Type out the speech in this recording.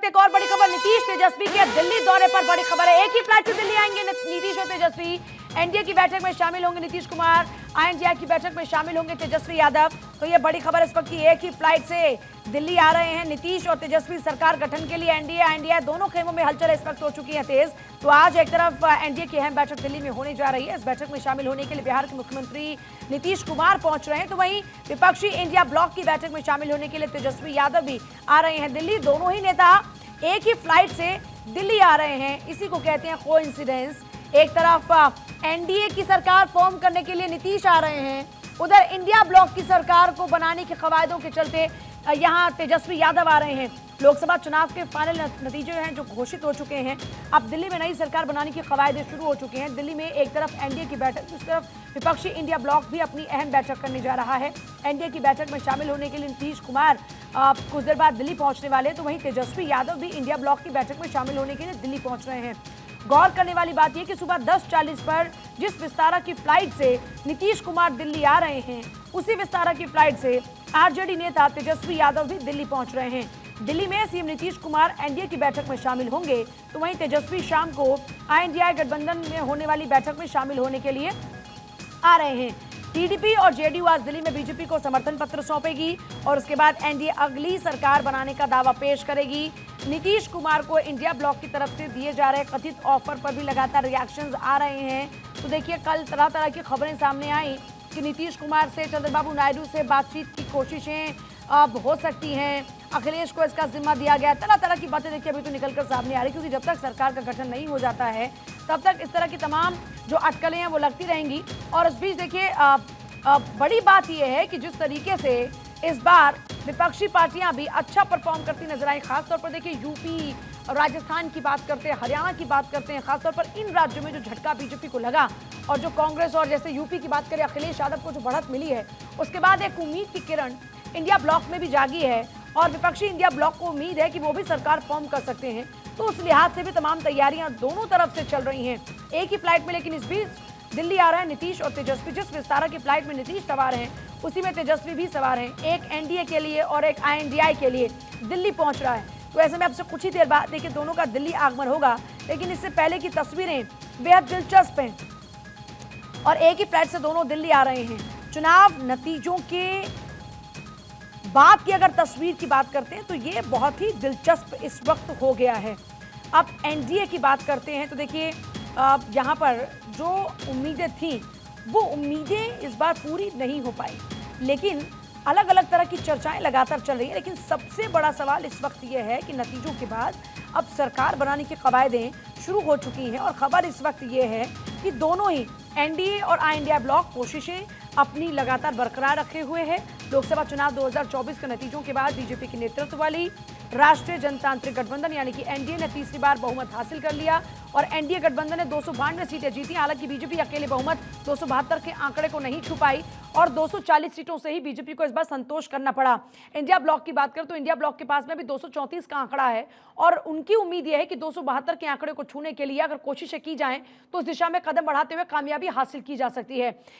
एक और बड़ी खबर, नीतीश तेजस्वी के दिल्ली दौरे पर बड़ी खबर है। एक ही फ्लाइट से दिल्ली आएंगे नीतीश और तेजस्वी। एनडीए की बैठक में शामिल होंगे नीतीश कुमार, आईएनडीआई की बैठक में शामिल होंगे तेजस्वी यादव। तो ये बड़ी खबर इस वक्त की, एक ही फ्लाइट से दिल्ली आ रहे हैं नीतीश और तेजस्वी। सरकार गठन के लिए एनडीए आईएनडीआई दोनों खेमों में हलचल इस वक्त हो चुकी है तेज। तो आज एक तरफ एनडीए की अहम बैठक दिल्ली में होने जा रही है। इस बैठक में शामिल होने के लिए बिहार के मुख्यमंत्री नीतीश कुमार पहुंच रहे हैं, तो वहीं विपक्षी इंडिया ब्लॉक की बैठक में शामिल होने के लिए तेजस्वी यादव भी आ रहे हैं दिल्ली। दोनों ही नेता एक ही फ्लाइट से दिल्ली आ रहे हैं, इसी को कहते हैं कोइंसिडेंस। एक तरफ एनडीए की सरकार फॉर्म करने के लिए नीतीश आ रहे हैं, उधर इंडिया ब्लॉक की सरकार को बनाने के कवायदों के चलते यहां तेजस्वी यादव आ रहे हैं। लोकसभा चुनाव के फाइनल नतीजे हैं जो घोषित हो चुके हैं। अब दिल्ली में नई सरकार बनाने की कवायदे शुरू हो चुकी हैं। दिल्ली में एक तरफ एनडीए की बैठक, दूसरी तरफ विपक्षी इंडिया ब्लॉक भी अपनी अहम बैठक करने जा रहा है। एनडीए की बैठक में शामिल होने के लिए नीतीश कुमार कुछ देर बाद दिल्ली पहुंचने वाले, तो वहीं तेजस्वी यादव भी इंडिया ब्लॉक की बैठक में शामिल होने के लिए दिल्ली पहुंच रहे हैं। गौर करने वाली बात यह कि सुबह 10:40 पर जिस विस्तारा की फ्लाइट से नीतीश कुमार दिल्ली आ रहे हैं, उसी विस्तारा की फ्लाइट से आरजेडी नेता तेजस्वी यादव भी दिल्ली पहुंच रहे हैं। दिल्ली में सीएम नीतीश कुमार एनडीए की बैठक में शामिल होंगे, तो वहीं तेजस्वी शाम को आईएनडीआई गठबंधन में होने वाली बैठक में शामिल होने के लिए आ रहे हैं। टीडीपी और जेडीयू आज दिल्ली में बीजेपी को समर्थन पत्र सौंपेगी और उसके बाद एनडीए अगली सरकार बनाने का दावा पेश करेगी। नीतीश कुमार को इंडिया ब्लॉक की तरफ से दिए जा रहे कथित ऑफर पर भी लगातार रिएक्शंस आ रहे हैं। तो देखिए, कल तरह तरह की खबरें सामने आई कि नीतीश कुमार से चंद्रबाबू नायडू से बातचीत की कोशिशें अब हो सकती हैं, अखिलेश को इसका जिम्मा दिया गया। तरह तरह की बातें देखिए अभी तो निकलकर सामने आ रही, क्योंकि जब तक सरकार का गठन नहीं हो जाता है तब तक इस तरह की तमाम जो अटकलें हैं वो लगती रहेंगी। और इस बीच देखिए बड़ी बात यह है कि जिस तरीके से इस बार विपक्षी पार्टियां भी अच्छा परफॉर्म करती नजर आई। खासतौर पर देखिए यूपी, राजस्थान की बात करते हैं, हरियाणा की बात करते हैं, खासतौर पर इन राज्यों में जो झटका बीजेपी को लगा और जो कांग्रेस और जैसे यूपी की बात करें अखिलेश यादव को जो बढ़त मिली है, उसके बाद एक उम्मीद की किरण इंडिया ब्लॉक में भी जागी है और विपक्षी इंडिया ब्लॉक को उम्मीद है कि वो भी सरकार फॉर्म कर सकते हैं। तो उस लिहाज से भी तमाम तैयारियां दोनों तरफ से चल रही हैं एक ही फ्लाइट में। लेकिन इस बीच दिल्ली आ रहे हैं नीतीश और तेजस्वी। जिस विस्तारा की फ्लाइट में नीतीश सवार हैं, उसी में तेजस्वी भी सवार हैं। एक एनडीए के लिए और एक आईएनडीआई के लिए दिल्ली पहुंच रहा है। तो ऐसे में अब से कुछ ही देर बाद देखिए दोनों का दिल्ली आगमन होगा। लेकिन इससे पहले की तस्वीरें बेहद दिलचस्प हैं और एक ही फ्लाइट से दोनों दिल्ली आ रहे हैं। चुनाव नतीजों के बाद की अगर तस्वीर की बात करते हैं तो ये बहुत ही दिलचस्प इस वक्त हो गया है। अब एनडीए की बात करते हैं तो देखिए यहाँ पर जो उम्मीदें थी वो उम्मीदें इस बार पूरी नहीं हो पाई, लेकिन अलग अलग तरह की चर्चाएं लगातार चल रही हैं। लेकिन सबसे बड़ा सवाल इस वक्त ये है कि नतीजों के बाद अब सरकार बनाने की कवायदें शुरू हो चुकी हैं और खबर इस वक्त ये है कि दोनों ही एनडीए और आईएनडीआई ब्लॉक कोशिशें अपनी लगातार बरकरार रखे हुए हैं। लोकसभा चुनाव 2024 के नतीजों के बाद बीजेपी के नेतृत्व वाली राष्ट्रीय जनतांत्रिक गठबंधन यानी कि एनडीए ने तीसरी बार बहुमत हासिल कर लिया और एनडीए गठबंधन ने 292 सीटें जीती। हालांकि बीजेपी अकेले बहुमत 272 के आंकड़े को नहीं छू पाई और 240 सीटों से ही बीजेपी को इस बार संतोष करना पड़ा। इंडिया ब्लॉक की बात करें तो इंडिया ब्लॉक के पास में भी 234 का आंकड़ा है और उनकी उम्मीद यह है कि 272 के आंकड़े को छूने के लिए अगर कोशिशें की जाएं तो उस दिशा में कदम बढ़ाते हुए कामयाबी हासिल की जा सकती है।